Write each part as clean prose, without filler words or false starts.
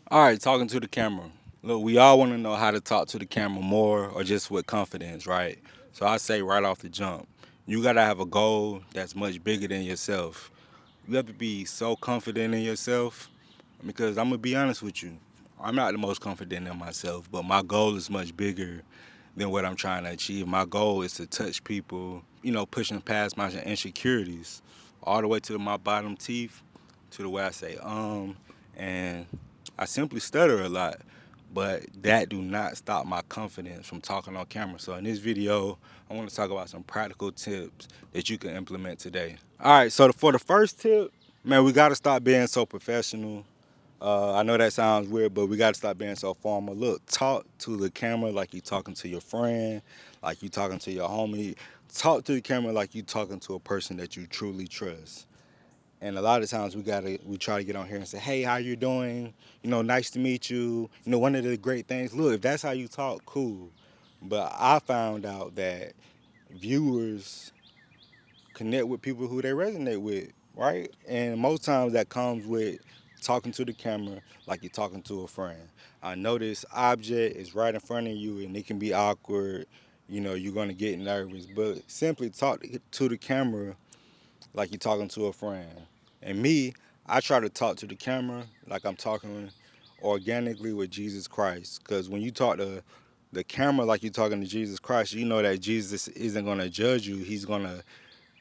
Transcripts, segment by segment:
All right, talking to the camera. Look, we all want to know how to talk to the camera more or just with confidence, right? So I say right off the jump, you got to have a goal that's much bigger than yourself. You have to be so confident in yourself because I'm going to be honest with you. I'm not the most confident in myself, but my goal is much bigger than what I'm trying to achieve. My goal is to touch people, pushing past my insecurities all the way to my bottom teeth, to the way I say, and I simply stutter a lot, but that do not stop my confidence from talking on camera. So in this video, I want to talk about some practical tips that you can implement today. All right, so for the first tip, man, we got to stop being so professional. I know that sounds weird, but we got to stop being so formal. Look, talk to the camera like you talking to your friend, like you talking to your homie. Talk to the camera like you talking to a person that you truly trust. And a lot of times we try to get on here and say, "Hey, how you doing? Nice to meet you." One of the great things. Look, if that's how you talk, cool. But I found out that viewers connect with people who they resonate with, right? And most times that comes with talking to the camera like you're talking to a friend. I know this object is right in front of you and it can be awkward. You're gonna get nervous, but simply talk to the camera like you're talking to a friend. And me, I try to talk to the camera like I'm talking organically with Jesus Christ. Because when you talk to the camera like you're talking to Jesus Christ, you know that Jesus isn't going to judge you. He's going to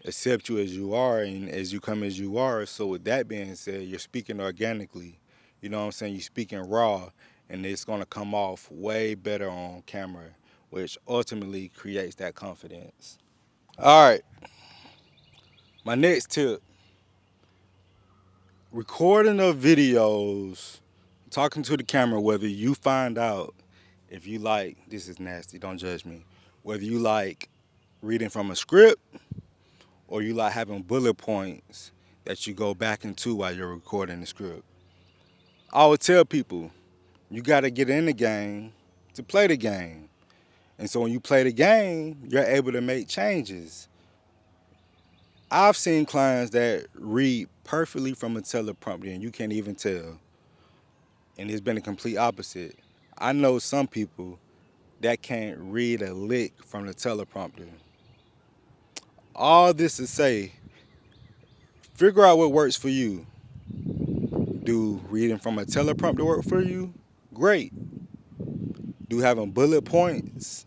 accept you as you are and as you come as you are. So, with that being said, you're speaking organically. You know what I'm saying? You're speaking raw, and it's going to come off way better on camera, which ultimately creates that confidence. All right, my next tip, recording of videos, talking to the camera, whether you find out if you like, this is nasty, don't judge me, whether you like reading from a script or you like having bullet points that you go back into while you're recording the script. I would tell people, you got to get in the game to play the game. And so when you play the game, you're able to make changes. I've seen clients that read perfectly from a teleprompter and you can't even tell. And it's been a complete opposite. I know some people that can't read a lick from the teleprompter. All this to say, figure out what works for you. Do reading from a teleprompter work for you? Great. Do having bullet points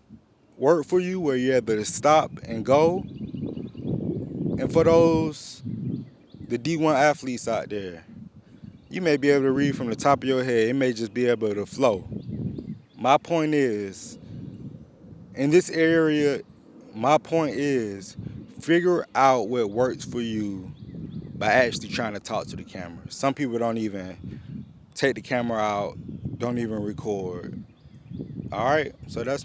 work for you where you're able to stop and go? And for those, the D1 athletes out there, you may be able to read from the top of your head. It may just be able to flow. My point is, in this area, my point is figure out what works for you by actually trying to talk to the camera. Some people don't even take the camera out, don't even record. All right, so I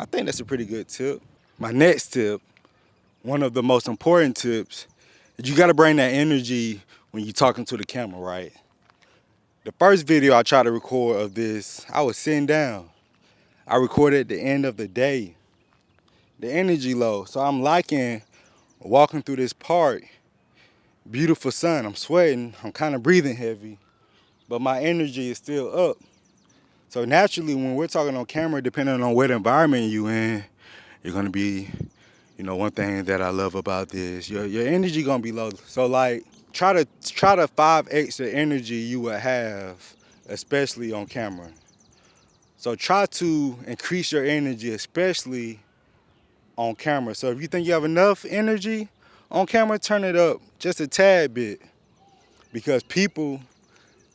think that's a pretty good tip. My next tip, one of the most important tips, is you gotta bring that energy when you're talking to the camera, right? The first video I tried to record of this, I was sitting down. I recorded at the end of the day, the energy low. So I'm liking walking through this park, beautiful sun, I'm sweating, I'm kind of breathing heavy, but my energy is still up. So naturally, when we're talking on camera, depending on what environment you in, you're gonna be, one thing that I love about this, your energy gonna be low. So like, try to 5x the energy you would have, especially on camera. So try to increase your energy, especially on camera. So if you think you have enough energy on camera, turn it up just a tad bit because people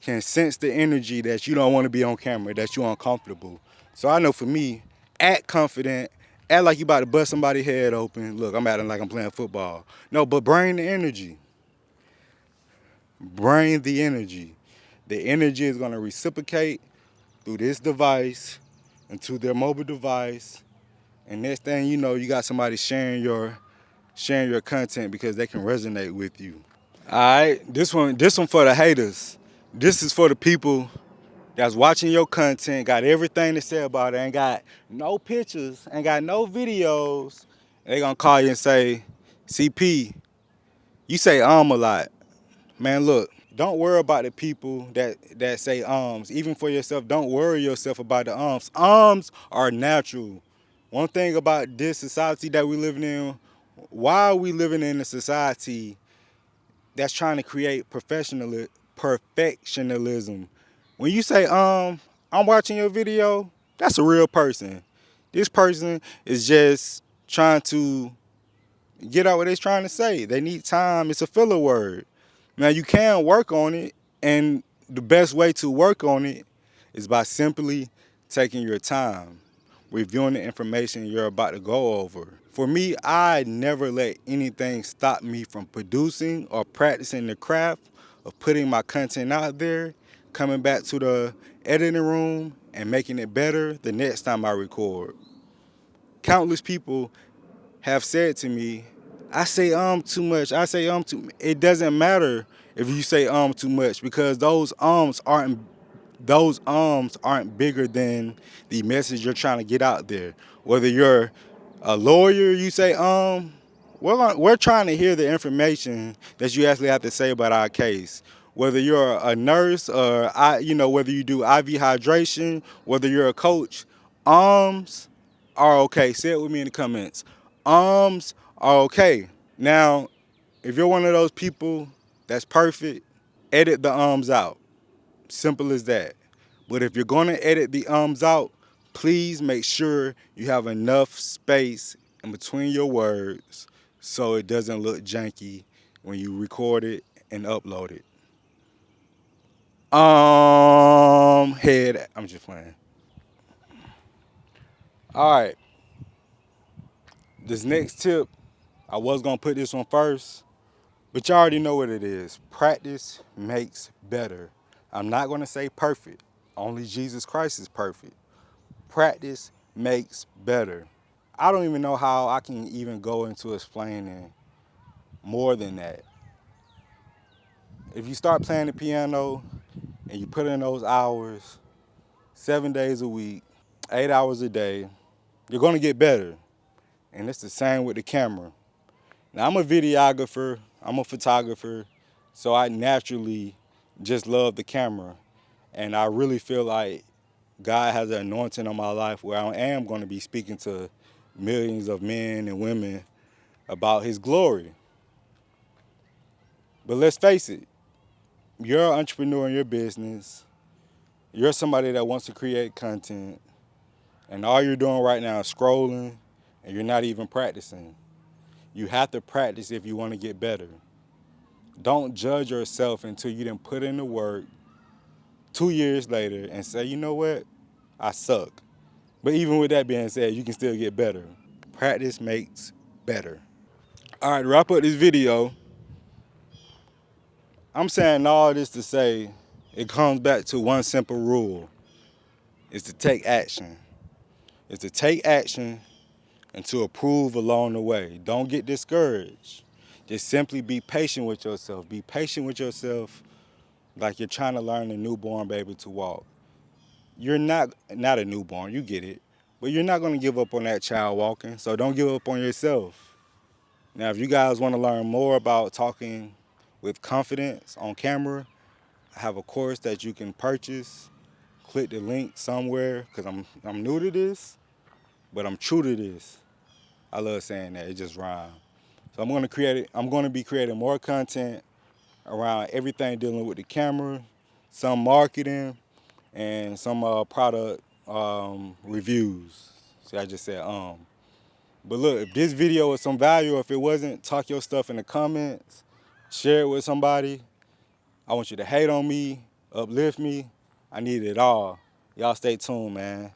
can sense the energy that you don't want to be on camera, that you're uncomfortable. So I know for me, act confident, act like you about to bust somebody's head open. Look, I'm acting like I'm playing football. No, but bring the energy. Bring the energy. The energy is going to reciprocate through this device into their mobile device. And next thing you know, you got somebody sharing your content because they can resonate with you. All right, this one for the haters. This is for the people that's watching your content, got everything to say about it, ain't got no pictures, ain't got no videos. They gonna call you and say, CP, you say a lot. Man, look, Don't worry about the people that say ums. Even for yourself, don't worry yourself about the ums. Ums are natural. One thing about this society that we living in, why are we living in a society that's trying to create perfectionism? When you say, I'm watching your video, that's a real person. This person is just trying to get out what they're trying to say. They need time. It's a filler word. Now you can work on it, and the best way to work on it is by simply taking your time, reviewing the information you're about to go over. For me, I never let anything stop me from producing or practicing the craft of putting my content out there, coming back to the editing room and making it better the next time I record. Countless people have said to me, I say too much. I say too. It doesn't matter if you say too much, because those aren't bigger than the message you're trying to get out there. Whether you're a lawyer, you say we're trying to hear the information that you actually have to say about our case. Whether you're a nurse or whether you do IV hydration, whether you're a coach, arms are okay. Say it with me in the comments. Arms are okay. Now, if you're one of those people that's perfect, edit the arms out. Simple as that. But if you're going to edit the out, please make sure you have enough space in between your words so it doesn't look janky when you record it and upload it. Head. I'm just playing. All right. This next tip, I was going to put this one first, but you already know what it is. Practice makes better. I'm not going to say perfect. Only Jesus Christ is perfect. Practice makes better. I don't even know how I can even go into explaining more than that. If you start playing the piano and you put in those hours, 7 days a week, 8 hours a day, you're going to get better. And it's the same with the camera. Now, I'm a videographer, I'm a photographer, so I naturally just love the camera. And I really feel like God has an anointing on my life where I am going to be speaking to millions of men and women about his glory. But let's face it, you're an entrepreneur in your business. You're somebody that wants to create content. And all you're doing right now is scrolling, and you're not even practicing. You have to practice if you want to get better. Don't judge yourself until you done put in the work 2 years later and say, you know what, I suck. But even with that being said, you can still get better. Practice makes better. All right, to wrap up this video, I'm saying all this to say it comes back to one simple rule. It's to take action. It's to take action and to improve along the way. Don't get discouraged. Just simply be patient with yourself. Be patient with yourself like you're trying to learn a newborn baby to walk. You're not a newborn, you get it. But you're not going to give up on that child walking, so don't give up on yourself. Now, if you guys want to learn more about talking with confidence on camera, I have a course that you can purchase. Click the link somewhere, because I'm new to this, but I'm true to this. I love saying that, it just rhymes. So I'm going to be creating more content around everything dealing with the camera, some marketing, and some product reviews. See, I just said But look, if this video was some value, or if it wasn't, talk your stuff in the comments, share it with somebody. I want you to hate on me, uplift me. I need it all. Y'all stay tuned, man.